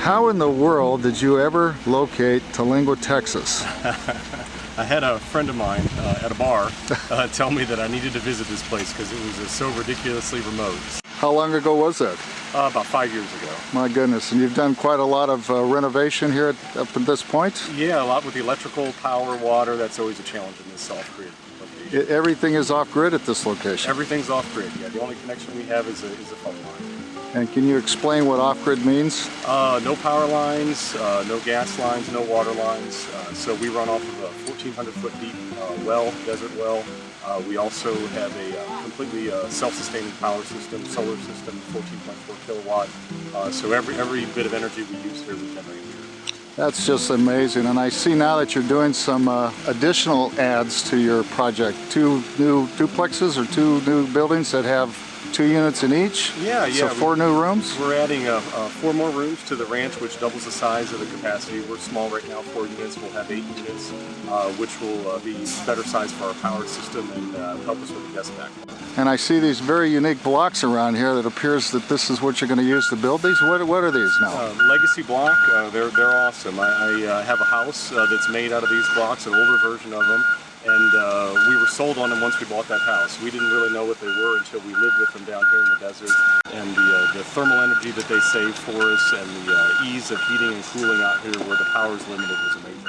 How in the world did you ever locate Talingua, Texas? I had a friend of mine at a bar tell me that I needed to visit this place because it was so ridiculously remote. How long ago was that? About 5 years ago. My goodness, and you've done quite a lot of renovation here up at this point? Yeah, a lot with the electrical, power, water. That's always a challenge in this off-grid location. Everything is off-grid at this location? Everything's off-grid, yeah. The only connection we have is a phone line. And can you explain what off-grid means? No power lines, no gas lines, no water lines. So we run off of a 1,400-foot deep well, desert well. We also have a completely self-sustaining power system, solar system, 14.4 kilowatt. So every bit of energy we use here we generate here. That's just amazing. And I see now that you're doing some additional adds to your project. 2 new duplexes or 2 new buildings that have 2 units in each? Yeah. So 4 new rooms? We're adding 4 more rooms to the ranch, which doubles the size of the capacity. We're small right now, 4 units. We'll have 8 units, which will be better size for our power system and help us with the guest backlog. And I see these very unique blocks around here that appears that this is what you're going to use to build these. What are these now? Legacy block. They're awesome. I have a house that's made out of these blocks, an older version of them. And we were sold on them once we bought that house. We didn't really know what they were until we lived with them down here in the desert. And the thermal energy that they save for us and the ease of heating and cooling out here where the power is limited was amazing.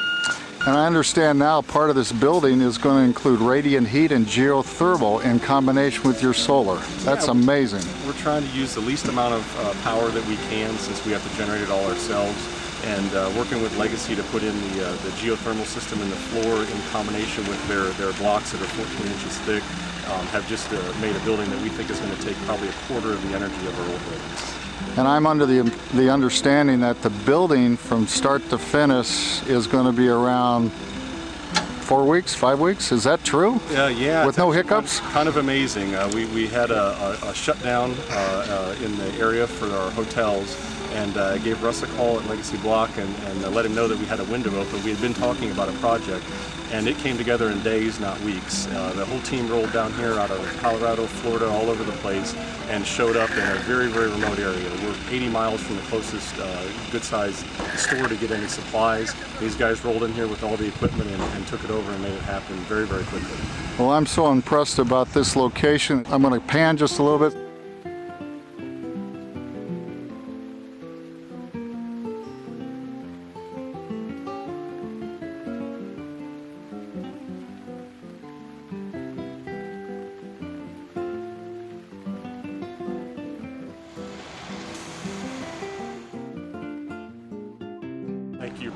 And I understand now part of this building is going to include radiant heat and geothermal in combination with your solar. That's amazing. We're trying to use the least amount of power that we can since we have to generate it all ourselves. And working with Legacy to put in the geothermal system in the floor in combination with their blocks that are 14 inches thick have just made a building that we think is going to take probably a quarter of the energy of our old buildings. And I'm under the understanding that the building from start to finish is going to be around 4 weeks, 5 weeks. Is that true? Yeah. With no hiccups? Kind of amazing. We had a shutdown in the area for our hotels, and I gave Russ a call at Legacy Block and let him know that we had a window open. We had been talking about a project, and it came together in days, not weeks. The whole team rolled down here out of Colorado, Florida, all over the place, and showed up in a very, very remote area. We're 80 miles from the closest good-sized store to get any supplies. These guys rolled in here with all the equipment and took it over and made it happen very, very quickly. Well, I'm so impressed about this location. I'm going to pan just a little bit. Thank you.